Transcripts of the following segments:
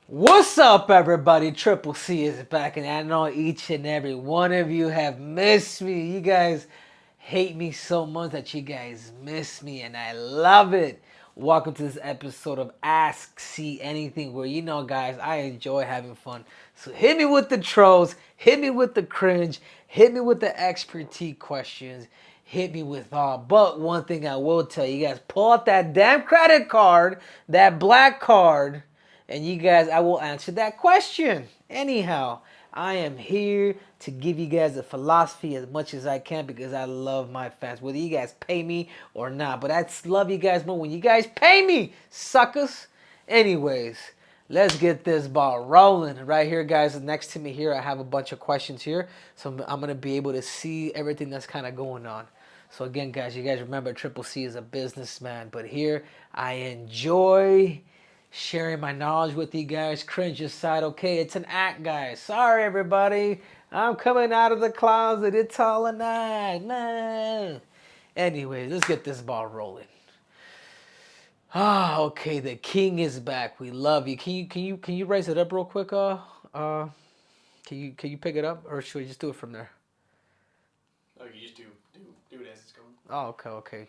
What's up, everybody? Triple C is back, and I know each and every one of you have missed me. You guys hate me so much that you guys miss me, and I love it. Welcome to this episode of Ask See Anything, where guys, I enjoy having fun. So hit me with the trolls, hit me with the cringe, hit me with the expertise questions, hit me with all. But one thing I will tell you guys, pull out that damn credit card, that black card, and you guys, I will answer that question. Anyhow, I am here to give you guys a philosophy as much as I can because I love my fans, whether you guys pay me or not. But I love you guys more when you guys pay me, suckers. Anyways, let's get this ball rolling. Right here, guys, next to me here, I have a bunch of questions here. So I'm going to be able to see everything that's kind of going on. So again, guys, you guys remember Triple C is a businessman. But here, I enjoy sharing my knowledge with you guys. Cringe aside, okay, it's an act, guys. Sorry, everybody. I'm coming out of the closet. It's all a night. Nah. Anyway, let's get this ball rolling. Ah, okay. The king is back. We love you. Can you raise it up real quick? Uh, can you pick it up, or should we just do it from there? Oh, you just do it as it's going. Oh, okay.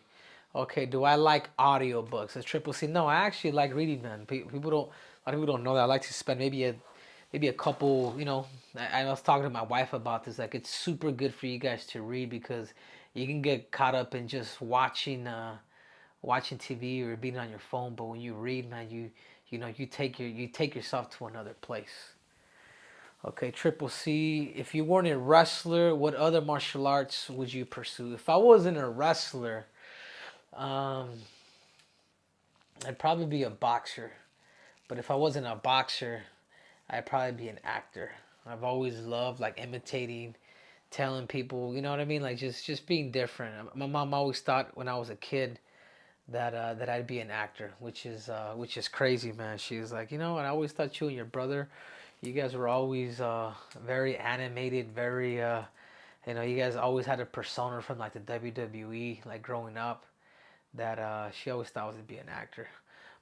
Okay, do I like audiobooks? As Triple C, no, I actually like reading, man. People don't, a lot of people don't know that. I like to spend maybe a couple, I was talking to my wife about this. Like, it's super good for you guys to read because you can get caught up in just watching TV or being on your phone. But when you read, man, you take yourself to another place. Okay, Triple C, if you weren't a wrestler, what other martial arts would you pursue? If I wasn't a wrestler, um, I'd probably be a boxer. But if I wasn't a boxer, I'd probably be an actor. I've always loved like imitating, telling people, you know what I mean? Like just being different. My mom always thought when I was a kid that I'd be an actor, which is crazy, man. She was like, and I always thought you and your brother, you guys were always very animated, very you guys always had a persona from like the WWE, like growing up. That she always thought was to be an actor.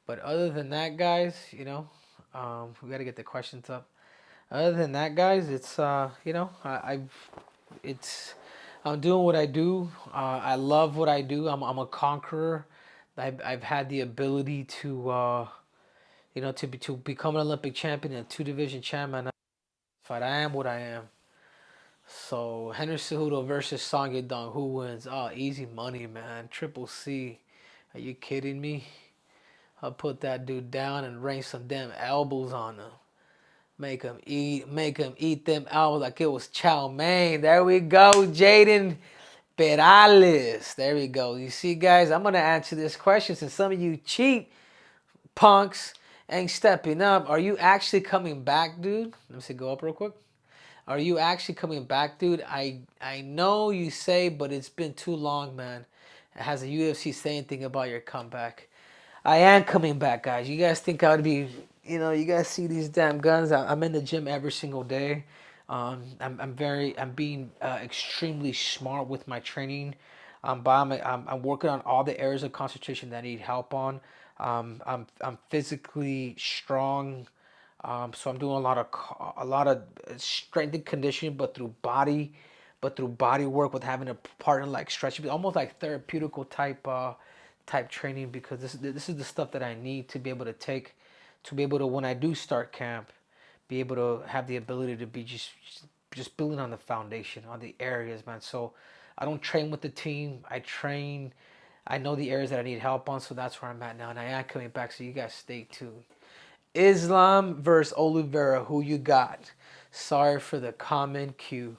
But other than that, guys, we got to get the questions up. Other than that, guys, it's it's I'm doing what I do. I love what I do. I'm a conqueror. I've had the ability to to become an Olympic champion and two division champion. But I am what I am. So Henry Cejudo versus Song Yadong, who wins? Oh, easy money, man. Triple C. Are you kidding me? I'll put that dude down and rain some damn elbows on him. Make him eat them elbows like it was chow mein. There we go, Jaden Perales. There we go. You see, guys, I'm gonna answer this question since some of you cheap punks ain't stepping up. Are you actually coming back, dude? Let me see. Go up real quick. Are you actually coming back, dude? I know you say, but it's been too long, man. Has the UFC say anything about your comeback? I am coming back, guys. You guys think I would be, you guys see these damn guns. I'm in the gym every single day. I'm being extremely smart with my training. But I'm working on all the areas of concentration that I need help on. I'm physically strong. So I'm doing a lot of strength and conditioning, but through body work with having a partner like stretching, almost like therapeutical type training because this is the stuff that I need to be able to be able to when I do start camp, be able to have the ability to be just building on the foundation on the areas, man. So I don't train with the team. I train. I know the areas that I need help on, so that's where I'm at now, and I am coming back. So you guys stay tuned. Islam versus Oliveira, who you got? Sorry for the comment queue.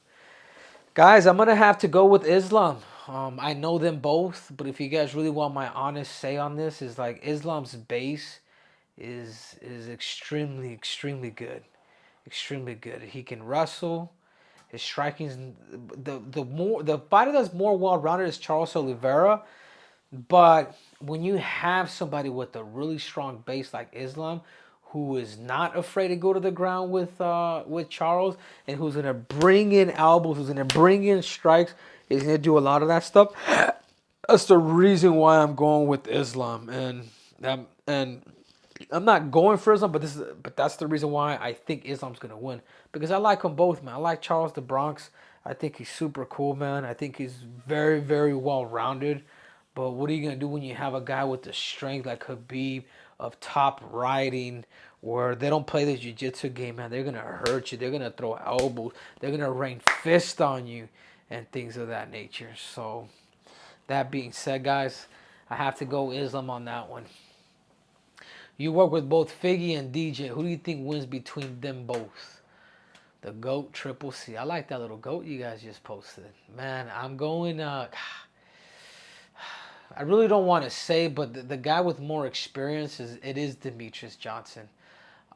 Guys, I'm gonna have to go with Islam. I know them both, but if you guys really want my honest say on this, is like Islam's base is extremely good, extremely good. He can wrestle. His striking's the fighter that's more well rounded is Charles Oliveira, but when you have somebody with a really strong base like Islam, who is not afraid to go to the ground with Charles, and who's gonna bring in elbows, who's gonna bring in strikes, is gonna do a lot of that stuff. That's the reason why I'm going with Islam, and I'm not going for Islam, but that's the reason why I think Islam's gonna win because I like them both, man. I like Charles the Bronx. I think he's super cool, man. I think he's very, very well rounded. But what are you gonna do when you have a guy with the strength like Habib of top riding, where they don't play the jiu-jitsu game, man? They're gonna hurt you. They're gonna throw elbows. They're gonna rain fists on you and things of that nature. So that being said, guys, I have to go Islam on that one. You work with both Figgy and DJ. Who do you think wins between them both? The GOAT Triple C. I like that little GOAT you guys just posted. Man, I'm going. I really don't want to say, but the guy with more experience is Demetrius Johnson.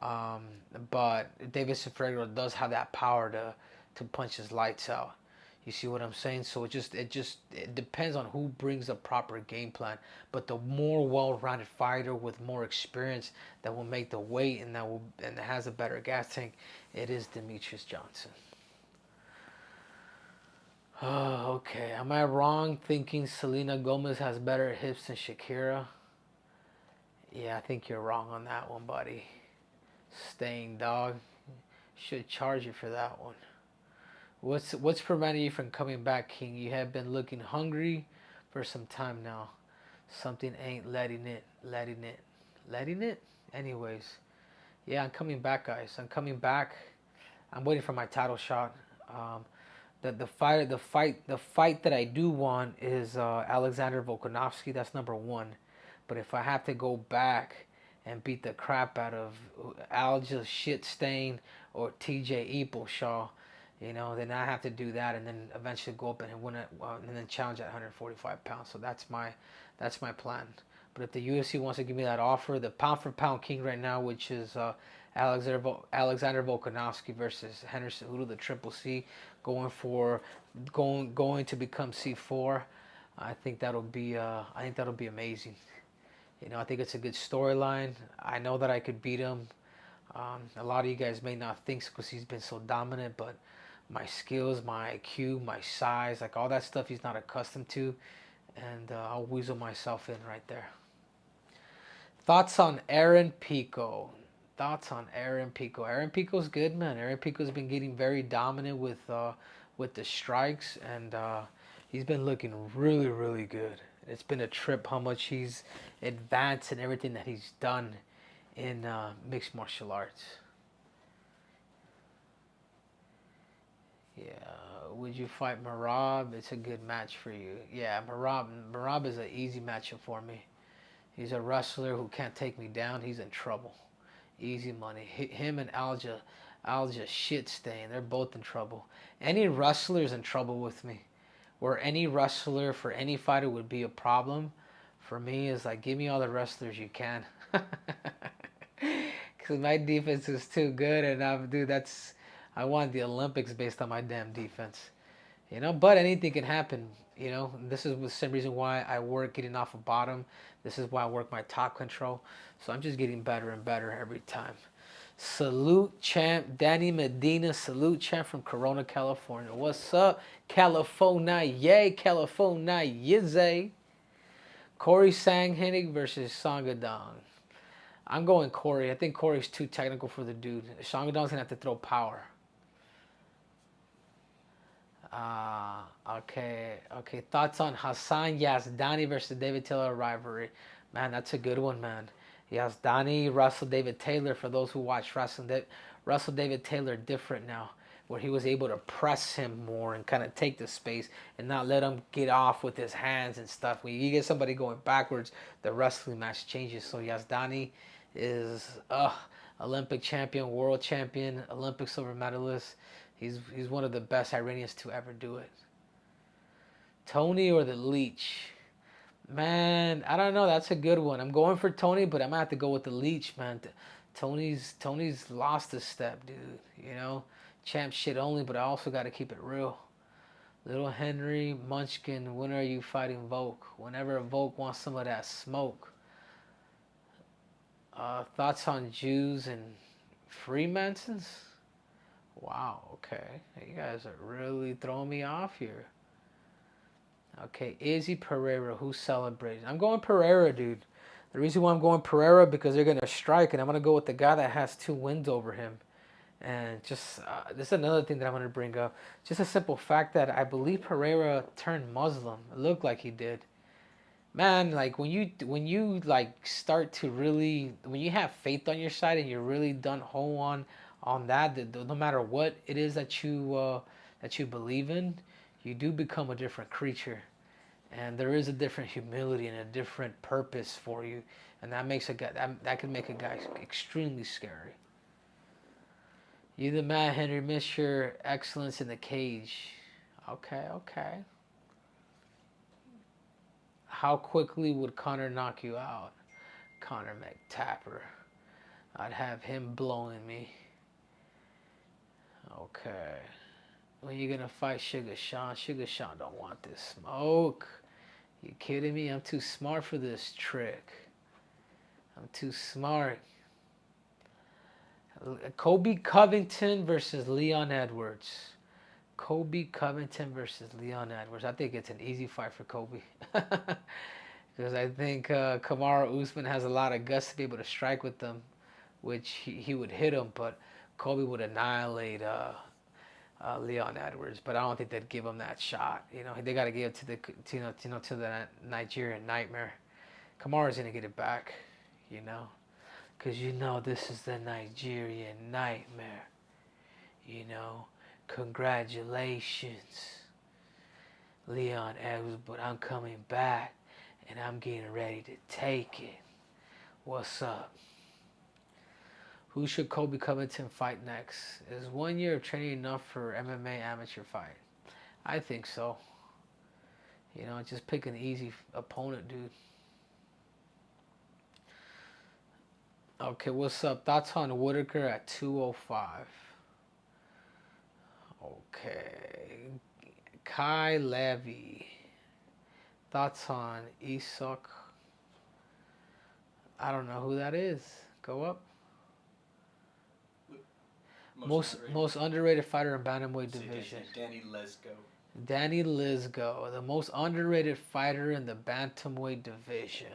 Um, but David Figueroa does have that power to punch his lights out. You see what I'm saying? So it depends on who brings a proper game plan. But the more well-rounded fighter with more experience that will make the weight and that has a better gas tank, it is Demetrius Johnson. Oh, okay. Am I wrong thinking Selena Gomez has better hips than Shakira? Yeah, I think you're wrong on that one, buddy. Staying dog. Should charge you for that one. What's preventing you from coming back, King? You have been looking hungry for some time now. Something ain't letting it. Anyways, yeah, I'm coming back, guys. I'm coming back. I'm waiting for my title shot. Um, the fight that I do want is Alexander Volkanovski. That's number one. But if I have to go back and beat the crap out of Alja Shitstain or TJ Eapleshaw, then I have to do that and then eventually go up and win it and then challenge at 145 pounds. So that's my plan. But if the UFC wants to give me that offer, the pound for pound king right now, which is Alexander Volkanovski versus Henderson Cejudo, the Triple C, going to become C4. I think that'll be amazing. I think it's a good storyline. I know that I could beat him. A lot of you guys may not think so because he's been so dominant, but my skills, my IQ, my size, like all that stuff he's not accustomed to, and I'll weasel myself in right there. Thoughts on Aaron Pico? Thoughts on Aaron Pico? Aaron Pico's good, man. Aaron Pico's been getting very dominant with the strikes, and he's been looking really, really good. It's been a trip how much he's advanced and everything that he's done in mixed martial arts. Yeah. Would you fight Marab? It's a good match for you. Yeah, Marab is an easy matchup for me. He's a wrestler who can't take me down. He's in trouble. Easy money. Him and Alja shit stain. They're both in trouble. Any wrestler's in trouble with me. Where any wrestler for any fighter would be a problem, for me is like give me all the wrestlers you can. Because my defense is too good, and I want the Olympics based on my damn defense. But anything can happen. This is the same reason why I work getting off a bottom. This is why I work my top control. So I'm just getting better and better every time. Salute champ Danny Medina. Salute champ from Corona, California. What's up, California? Yay, California. Yizay. Corey Sanghenig versus Sangadong. I'm going Corey. I think Corey's too technical for the dude. Sangadong's gonna have to throw power. Okay. Thoughts on Hassan Yazdani versus David Taylor rivalry? Man, that's a good one, man. Yazdani, Russell David Taylor. For those who watch wrestling, Russell David Taylor different now, where he was able to press him more and kind of take the space and not let him get off with his hands and stuff. When you get somebody going backwards, the wrestling match changes. So Yazdani is Olympic champion, world champion, Olympic silver medalist. He's one of the best Iranians to ever do it. Tony or the Leech? Man, I don't know. That's a good one. I'm going for Tony, but I'm gonna have to go with the Leech, man. Tony's lost a step, dude. Champ shit only, but I also got to keep it real. Little Henry Munchkin, when are you fighting Volk? Whenever Volk wants some of that smoke. Thoughts on Jews and Freemasons? Wow, okay. You guys are really throwing me off here. Okay, Izzy Pereira, who's celebrating? I'm going Pereira, dude. The reason why I'm going Pereira because they're gonna strike, and I'm gonna go with the guy that has 2 wins over him. And just this is another thing that I'm gonna bring up. Just a simple fact that I believe Pereira turned Muslim. It looked like he did. Man, like when you like start to really when you have faith on your side and you're really done whole on that, no matter what it is that you believe in, you do become a different creature, and there is a different humility and a different purpose for you, and that makes a guy that can make a guy extremely scary. You the man, Henry, miss your excellence in the cage. Okay, okay. How quickly would Connor knock you out? Connor McTapper. I'd have him blowing me. Okay. When you gonna fight Sugar Sean? Sugar Sean don't want this smoke. You kidding me? I'm too smart for this trick. I'm too smart. Kobe Covington versus Leon Edwards. Kobe Covington versus Leon Edwards. I think it's an easy fight for Kobe. Because I think Kamaru Usman has a lot of guts to be able to strike with them, which he would hit him, but Kobe would annihilate Leon Edwards. But I don't think they'd give him that shot. You know, they got to give it to the Nigerian Nightmare. Kamaru's gonna get it back. You know, because this is the Nigerian Nightmare. You know, congratulations, Leon Edwards, but I'm coming back and I'm getting ready to take it. What's up? Who should Kobe Covington fight next? Is 1 year of training enough for MMA amateur fight? I think so. Just pick an easy opponent, dude. Okay, what's up? Thoughts on Whitaker at 205? Okay. Kai Levy. Thoughts on Isak? I don't know who that is. Go up. Most underrated fighter in bantamweight division. Danny Lesgo. Danny Lisgo, the most underrated fighter in the bantamweight division.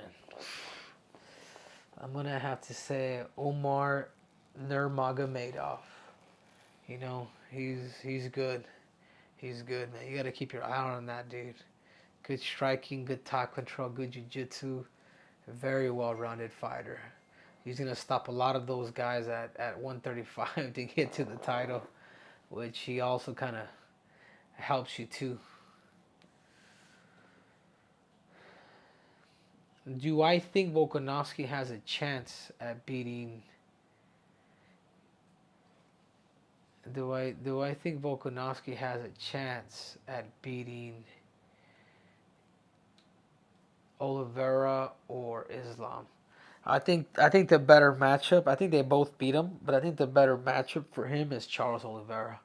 I'm gonna have to say Omar Nurmagomedov. He's good. He's good, man. You gotta keep your eye on that dude. Good striking, good top control, good jiu-jitsu. Very well-rounded fighter. He's gonna stop a lot of those guys at 135 to get to the title, which he also kind of helps you too. Do I think Volkanovski has a chance at beating? Do I think Volkanovski has a chance at beating Oliveira or Islam? I think the better matchup. I think they both beat him, but I think the better matchup for him is Charles Oliveira,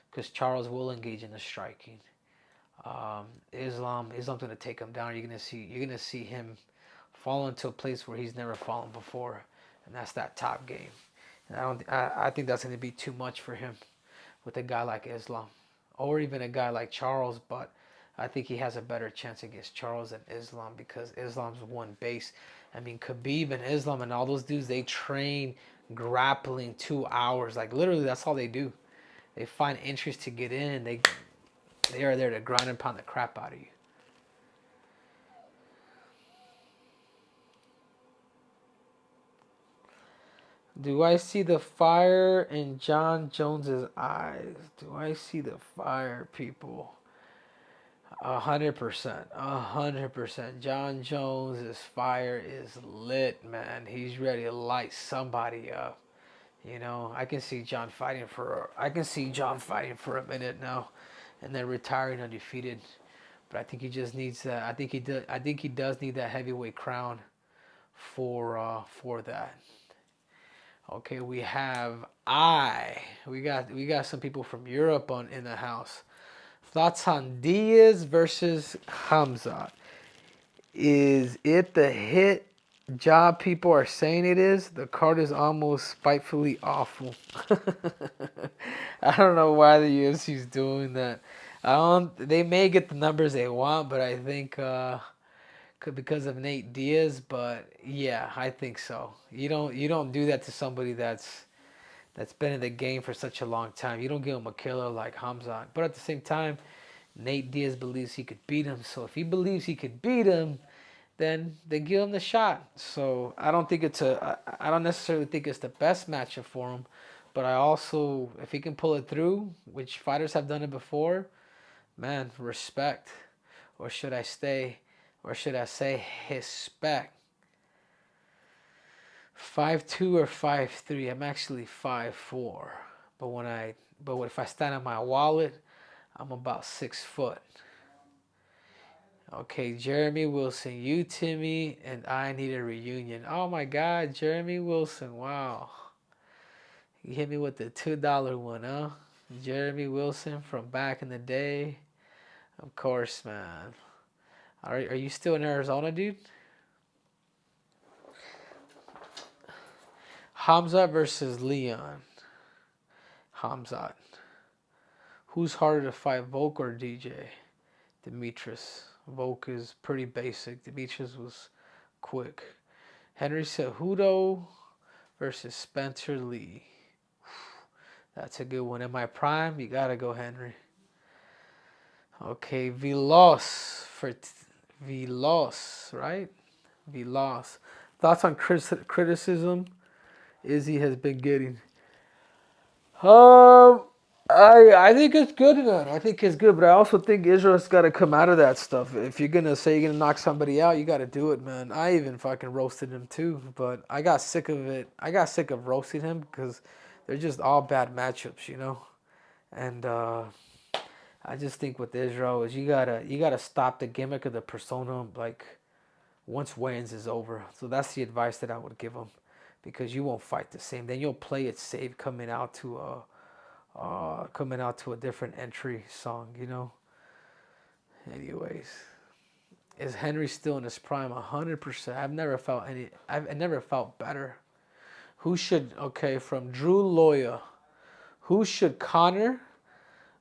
because Charles will engage in the striking. Islam's going to take him down. You're gonna see him fall into a place where he's never fallen before, and that's that top game. And I think that's going to be too much for him with a guy like Islam, or even a guy like Charles. But I think he has a better chance against Charles than Islam, because Islam's one base. I mean, Khabib and Islam and all those dudes, they train grappling 2 hours. Like literally, that's all they do. They find interest to get in. They are there to grind and pound the crap out of you. Do I see the fire in John Jones's eyes? Do I see the fire, people? 100%. 100%. John Jones's fire is lit, man. He's ready to light somebody up. I can see John fighting for a minute now, and then retiring undefeated. But I think he just needs that. I think he does need that heavyweight crown for that. Okay, we got some people from Europe in the house. Thoughts on Diaz versus Hamza? Is it the hit job people are saying it is? The card is almost spitefully awful. I don't know why the UFC is doing that. They may get the numbers they want, but I think because of Nate Diaz, but yeah, I think so. You don't do that to somebody that's been in the game for such a long time. You don't give him a killer like Hamzat. But at the same time, Nate Diaz believes he could beat him. So if he believes he could beat him, then they give him the shot. So I don't think I don't necessarily think it's the best matchup for him. But I also, if he can pull it through, which fighters have done it before, man, respect. Or should I stay, or should I say respect? 5'2" or 5'3". I'm actually 5'4". But if I stand on my wallet, I'm about 6 foot. Okay, Jeremy Wilson, you, Timmy, and I need a reunion. Oh my God, Jeremy Wilson, wow. You hit me with the $2 one, huh? Jeremy Wilson from back in the day. Of course, man. Are you still in Arizona, dude? Hamza versus Leon. Hamzat. Who's harder to fight, Volk or DJ? Demetrius. Volk is pretty basic. Demetrius was quick. Henry Cejudo versus Spencer Lee. That's a good one. In my prime, you gotta go Henry. Okay, Velos, right? Velos. Thoughts on criticism Izzy has been getting? Um, I think it's good, man. I think it's good, but I also think Israel's got to come out of that stuff. If you're gonna say you're gonna knock somebody out, you got to do it, man. I even fucking roasted him too, but I got sick of it. I got sick of roasting him because they're just all bad matchups, you know. And I just think with Israel is you gotta stop the gimmick of the persona like once weigh-ins is over. So that's the advice that I would give him, because you won't fight the same. Then you'll play it safe coming out to a different entry song, you know. Anyways, is Henry still in his prime? 100%. I've never felt better. Who should from Drew Loya? Who should Connor?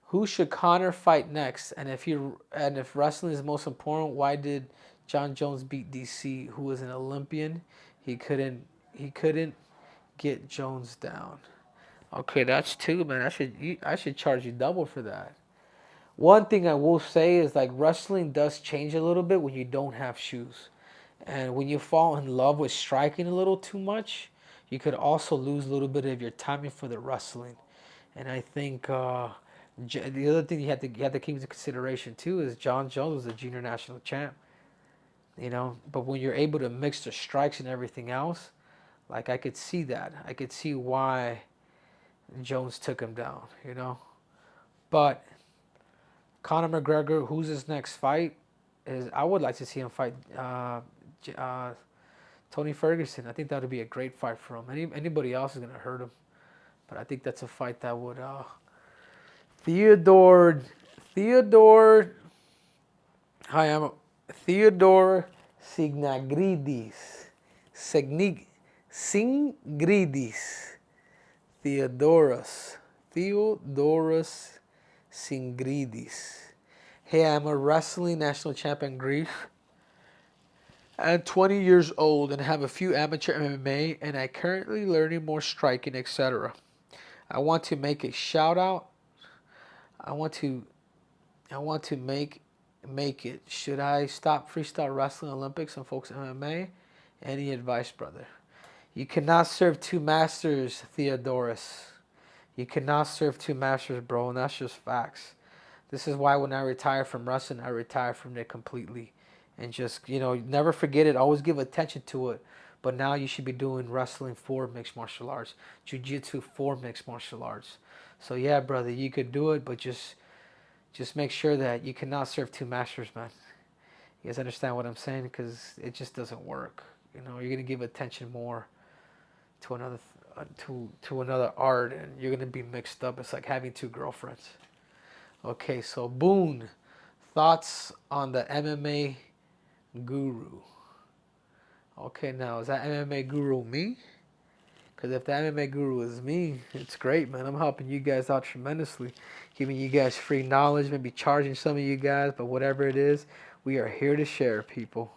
Who should Connor fight next? And if wrestling is most important, why did John Jones beat DC, who was an Olympian? He couldn't get Jones down. Okay, that's two, man. I should charge you double for that. One thing I will say is like wrestling does change a little bit when you don't have shoes. And when you fall in love with striking a little too much, you could also lose a little bit of your timing for the wrestling. And I think the other thing you have to keep into consideration too is John Jones was a junior national champ, you know. But when you're able to mix the strikes and everything else, like I could see that. I could see why Jones took him down, you know. But Conor McGregor, who's his next fight? Is I would like to see him fight Tony Ferguson. I think that would be a great fight for him. Anybody else is gonna hurt him, but I think that's a fight that would. Theodore, Theodore. Hi, I'm Theodore Signagridis. Singridis. Theodorus Singridis. Hey, I'm a wrestling national champion in Greece. I'm 20 years old and have a few amateur MMA, and I currently learning more striking, etc. I want to make a shout out. I want to make it. Should I stop freestyle wrestling Olympics and focus on MMA? Any advice, brother? You cannot serve two masters, Theodorus. You cannot serve two masters, bro, and that's just facts. This is why when I retire from wrestling, I retire from it completely. And just, never forget it. Always give attention to it. But now you should be doing wrestling for mixed martial arts, jiu-jitsu for mixed martial arts. So yeah, brother, you could do it, but just make sure that you cannot serve two masters, man. You guys understand what I'm saying? Because it just doesn't work. You're gonna give attention more to another to another art, and you're gonna be mixed up. It's like having two girlfriends. Okay, so Boone, thoughts on the MMA guru? Okay, now is that MMA guru me? Because if the MMA guru is me, it's great, man. I'm helping you guys out tremendously, giving you guys free knowledge, maybe charging some of you guys, but whatever it is, we are here to share, people.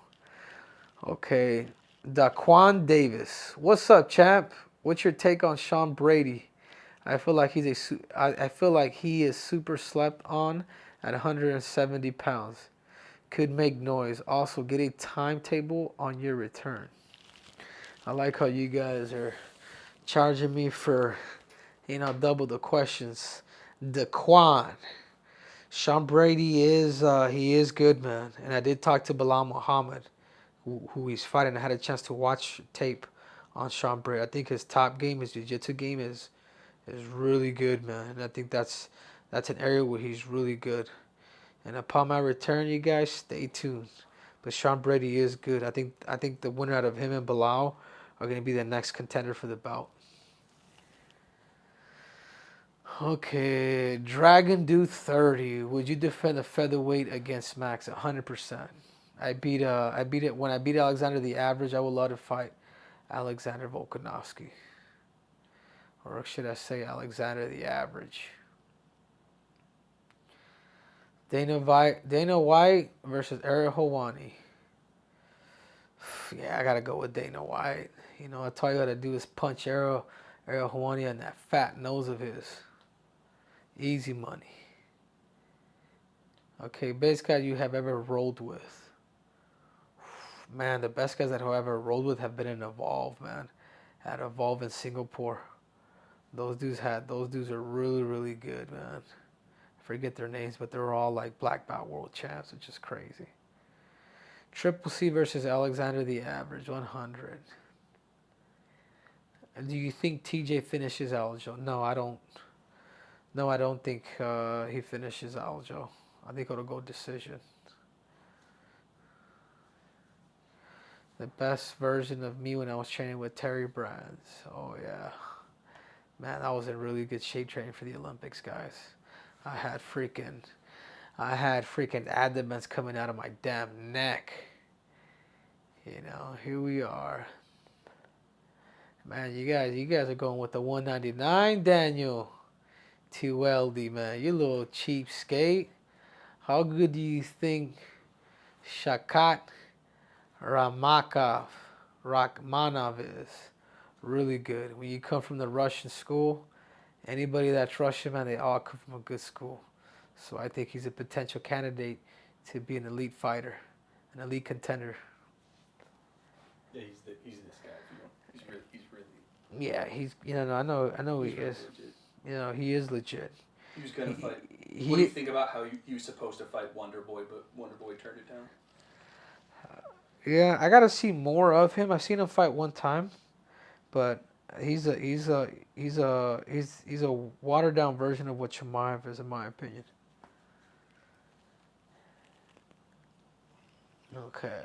Okay, Daquan Davis. What's up, champ? What's your take on Sean Brady? I feel like I feel like he is super slept on at 170 pounds. Could make noise. Also, get a timetable on your return. I like how you guys are charging me for, double the questions. Daquan. Sean Brady he is good, man. And I did talk to Bilal Muhammad, who he's fighting. I had a chance to watch tape on Sean Brady. I think his top game, his jiu-jitsu game is really good, man. And I think that's an area where he's really good. And upon my return, you guys stay tuned. But Sean Brady is good. I think the winner out of him and Bilal are going to be the next contender for the bout. Okay, Dragon Dude 30. Would you defend a featherweight against Max? 100%. I beat it when I beat Alexander the Average. I would love to fight Alexander Volkanovski, or should I say Alexander the Average? Dana White versus Ariel Helwani. Yeah, I gotta go with Dana White. That's all you gotta do is punch Ariel Helwani on that fat nose of his. Easy money. Okay, best guy you have ever rolled with. Man, the best guys that I've ever rolled with have been in Evolve, man. At Evolve in Singapore. Those dudes are really, really good, man. I forget their names, but they're all like black belt world champs, which is crazy. Triple C versus Alexander the Average, 100. Do you think TJ finishes Aljo? No, I don't. No, I don't think he finishes Aljo. I think it'll go decision. The best version of me when I was training with Terry Brands. Oh yeah, man, I was in really good shape training for the Olympics, guys. I had freaking, I had freaking adamants coming out of my damn neck. Here we are. Man, you guys are going with the 199, Daniel. T-Weldy, man. You little cheapskate. How good do you think Shakat Ramakov, Rachmanov is? Really good. When you come from the Russian school, anybody that's Russian, man, they all come from a good school. So I think he's a potential candidate to be an elite fighter, an elite contender. Yeah, he's this guy. He's really. Yeah, I know he He's really is. legit. He is legit. He was gonna fight. He What do you think about how he was supposed to fight Wonder Boy, but Wonder Boy turned it down? Yeah, I gotta see more of him. I've seen him fight one time, but he's a watered down version of what Chimaev is, in my opinion. Okay.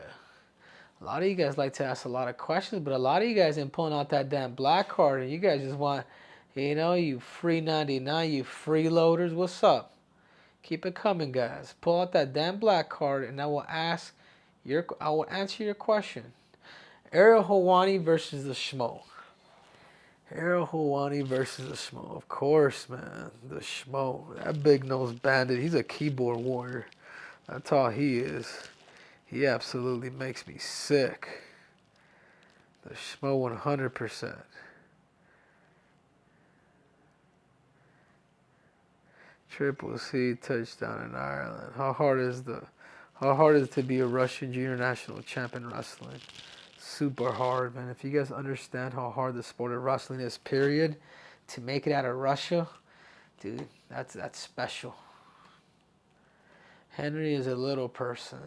A lot of you guys like to ask a lot of questions, but a lot of you guys ain't pulling out that damn black card, and you guys just want, you free 99, you freeloaders. What's up? Keep it coming, guys. Pull out that damn black card, and I will answer your question. Ariel Helwani versus the Schmo. Ariel Helwani versus the Schmo. Of course, man. The Schmo. That big nose bandit. He's a keyboard warrior. That's all he is. He absolutely makes me sick. The Schmo 100%. Triple C touchdown in Ireland. How hard is it to be a Russian junior national champ in wrestling? Super hard, man. If you guys understand how hard the sport of wrestling is, period, to make it out of Russia, dude, that's special. Henry is a little person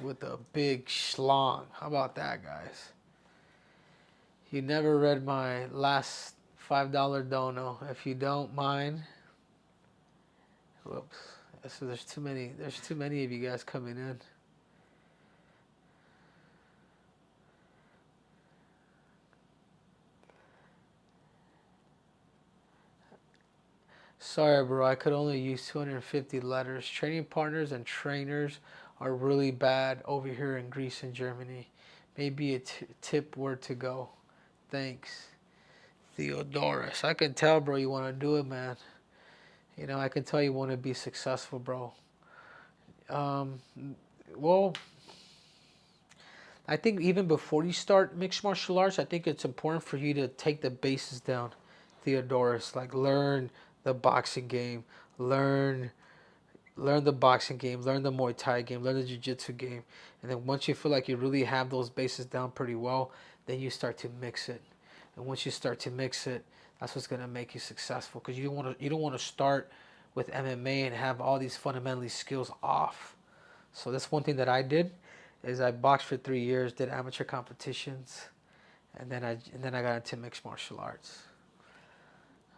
with a big schlong. How about that, guys? You never read my last $5 dono. If you don't mind, whoops. So there's too many. There's too many of you guys coming in. Sorry, bro. I could only use 250 letters. Training partners and trainers are really bad over here in Greece and Germany. Maybe a tip where to go. Thanks, Theodorus. I can tell, bro, you want to do it, man. I can tell you want to be successful, bro. Um, well, I think even before you start mixed martial arts, I think it's important for you to take the bases down, Theodorus. Like learn the boxing game, learn learn the boxing game, learn the Muay Thai game, learn the Jiu-Jitsu game, and then once you feel like you really have those bases down pretty well, then you start to mix it. And once you start to mix it, that's what's gonna make you successful. Because you don't want to start with MMA and have all these fundamentally skills off. So that's one thing that I did, is I boxed for 3 years, did amateur competitions, and then I got into mixed martial arts.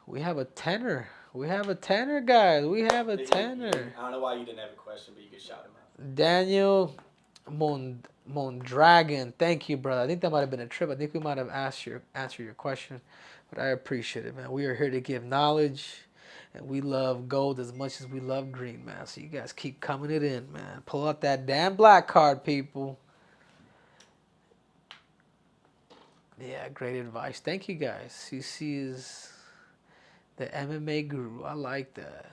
We have a tenor. We have a tenor, guys. We have a tenor. I don't know why you didn't have a question, but you could shout him out. Daniel Mondragon. Thank you, brother. I think that might have been a trip. I think we might have answered your question, but I appreciate it, man. We are here to give knowledge, and we love gold as much as we love green, man. So you guys keep coming it in, man. Pull out that damn black card, people. Yeah, great advice. Thank you, guys. CC is the MMA guru. I like that.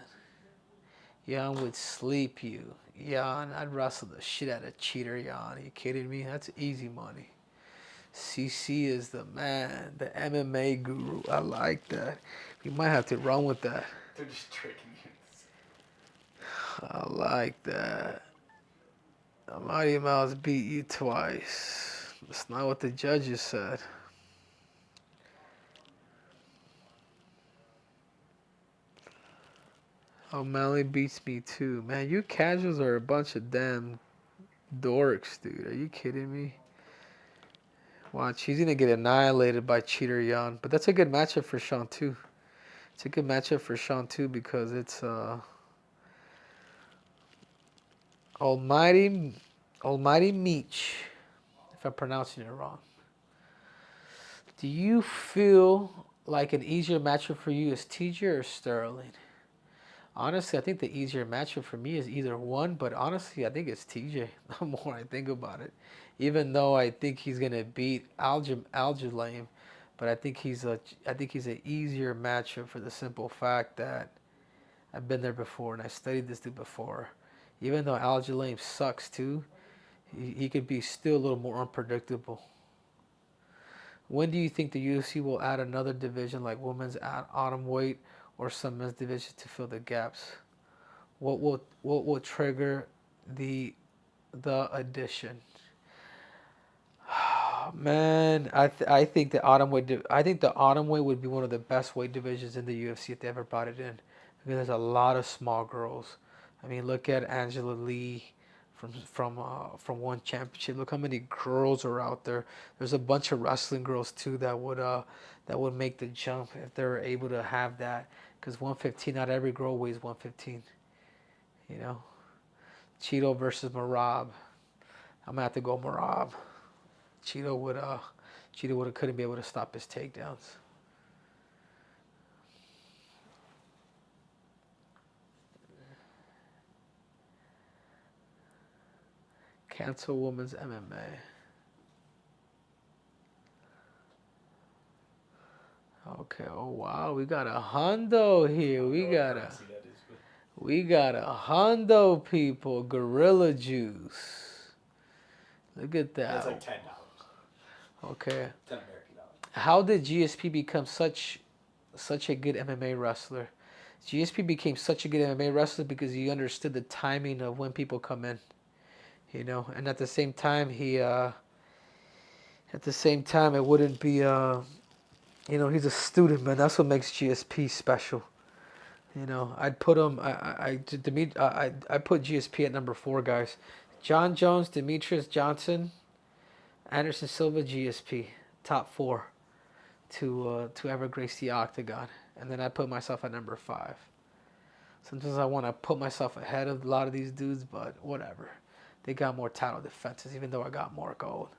Jan would sleep you. Jan, I'd wrestle the shit out of cheater, Jan. Are you kidding me? That's easy money. CC is the man, the MMA guru. I like that. We might have to run with that. They're just tricking you. I like that. Mighty Mouse beat you twice. That's not what the judges said. O'Malley beats me too. Man, you casuals are a bunch of damn dorks, dude. Are you kidding me? Watch, he's gonna get annihilated by Cheater Yan. But that's a good matchup for Sean too. It's a good matchup for Sean too because it's Almighty Meech, if I'm pronouncing it wrong. Do you feel like an easier matchup for you is TJ or Sterling? Honestly, I think the easier matchup for me is either one, but honestly, I think it's TJ. The more I think about it, even though I think he's gonna beat Aljalame, but I think he's an easier matchup for the simple fact that I've been there before and I studied this dude before. Even though Aljalame sucks too, he could be still a little more unpredictable. When do you think the UFC will add another division like women's atom weight or some men's division to fill the gaps? What will trigger the addition? Man, I think the atom weight would be one of the best weight divisions in the UFC if they ever brought it in, because there's a lot of small girls. I mean, look at Angela Lee from one championship. Look how many girls are out there. There's a bunch of wrestling girls too that would make the jump if they're able to have that. Because 115, not every girl weighs 115. You know, Cheeto versus Marab. I'm gonna have to go Marab. Cheeto would couldn't be able to stop his takedowns. Cancel women's MMA. Okay. Oh wow, we got a hundo here. We got a hundo, people. Gorilla Juice. Look at that. That's like $10. Okay. $10 American dollars. How did GSP become such a good MMA wrestler? GSP became such a good MMA wrestler because he understood the timing of when people come in. You know, and at the same time it wouldn't be he's a student, man. That's what makes GSP special. You know, I'd put him. I put GSP at number 4, guys. John Jones, Demetrius Johnson, Anderson Silva, GSP, top 4 to ever grace the octagon. And then I put myself at number 5. Sometimes I want to put myself ahead of a lot of these dudes, but whatever. They got more title defenses, even though I got more gold.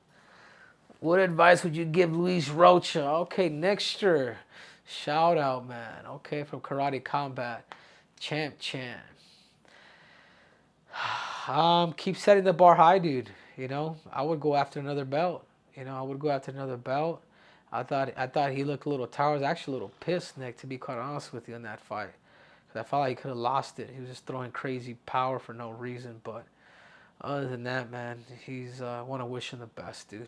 What advice would you give Luis Rocha? Okay, next year. Shout out, man. Okay, from Karate Combat. Champ. Keep setting the bar high, dude. You know, I would go after another belt. I thought he looked a little tired. I was actually a little pissed, Nick, to be quite honest with you, in that fight. Because I felt like he could have lost it. He was just throwing crazy power for no reason. But Other than that, man, he's I want to wish him the best, dude.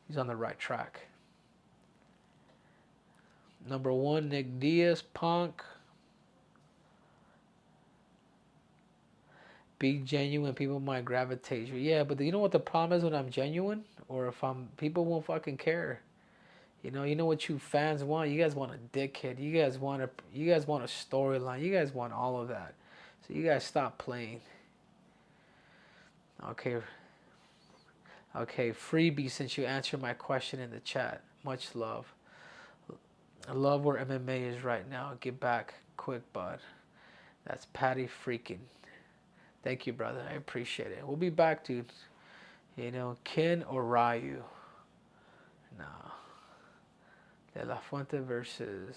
He's on the right track. Number one, Nick Diaz, Punk. Be genuine, people might gravitate you. Yeah, but you know what the problem is when I'm genuine, or if I'm people won't fucking care. You know what you fans want. You guys want a dickhead. You guys want a storyline. You guys want all of that. So you guys stop playing. Okay, okay. Freebie, since you answered my question in the chat, much love. I love where MMA is right now. Get back quick, bud. That's Patty freaking. Thank you, brother. I appreciate it. We'll be back, dude. Ken or Ryu? No. De La Fuente versus.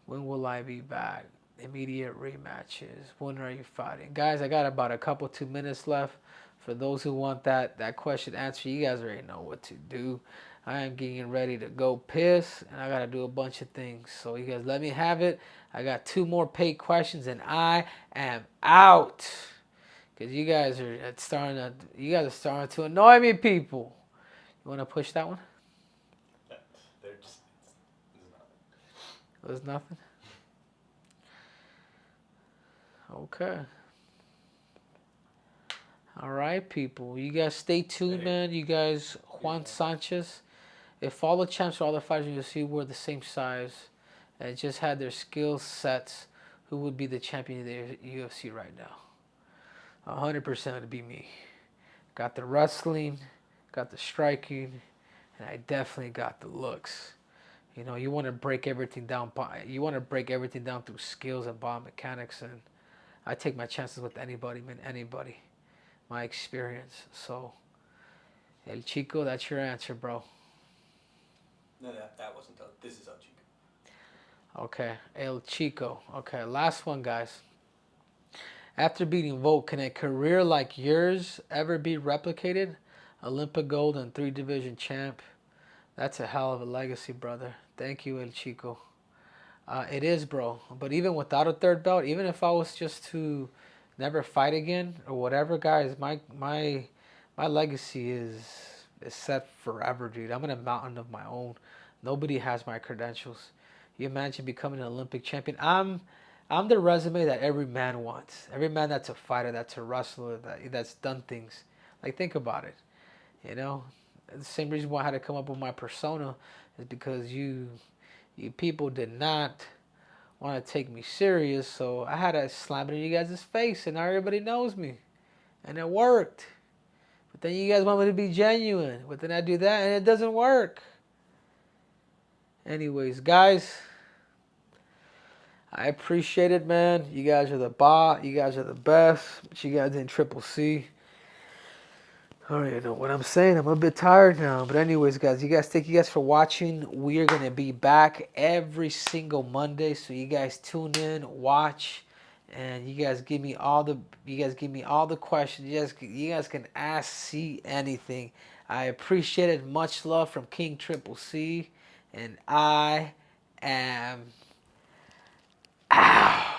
When will I be back? Immediate rematches. When are you fighting? Guys, I got about a couple 2 minutes left. For those who want that question answered, you guys already know what to do. I am getting ready to go piss, and I got to do a bunch of things. So you guys let me have it. I got 2 more paid questions, and I am out. Because you guys are starting to annoy me, people. You want to push that one? They're just. There's nothing. Okay. All right, people. You guys stay tuned, man. You guys, Juan Sanchez. If all the champs or all the fighters you see were the same size and just had their skill sets, who would be the champion of the UFC right now? 100% would be me. Got the wrestling, got the striking, and I definitely got the looks. You want to break everything down. You want to break everything down through skills and biomechanics, and I take my chances with anybody, man. Anybody. My experience. So, El Chico, that's your answer, bro. No, that wasn't. This is El Chico. Okay, El Chico. Okay, last one, guys. After beating Volk, can a career like yours ever be replicated? Olympic gold and 3 division champ. That's a hell of a legacy, brother. Thank you, El Chico. It is, bro. But even without a third belt, even if I was just to never fight again or whatever, guys, my legacy is set forever, dude. I'm in a mountain of my own. Nobody has my credentials. You imagine becoming an Olympic champion? I'm the resume that every man wants. Every man that's a fighter, that's a wrestler, that's done things. Like, think about it. You know, the same reason why I had to come up with my persona is because you people did not want to take me serious, so I had to slam it in you guys' face, and now everybody knows me, and it worked. But then you guys want me to be genuine, but then I do that, and it doesn't work. Anyways, guys, I appreciate it, man. You guys are the bot. You guys are the best. But you guys in Triple C. I don't even know what I'm saying. I'm a bit tired now. But anyways, guys, thank you guys for watching. We are going to be back every single Monday. So you guys tune in, watch, and you guys give me all the questions. You guys can ask C anything. I appreciate it. Much love from King Triple C. And I am out.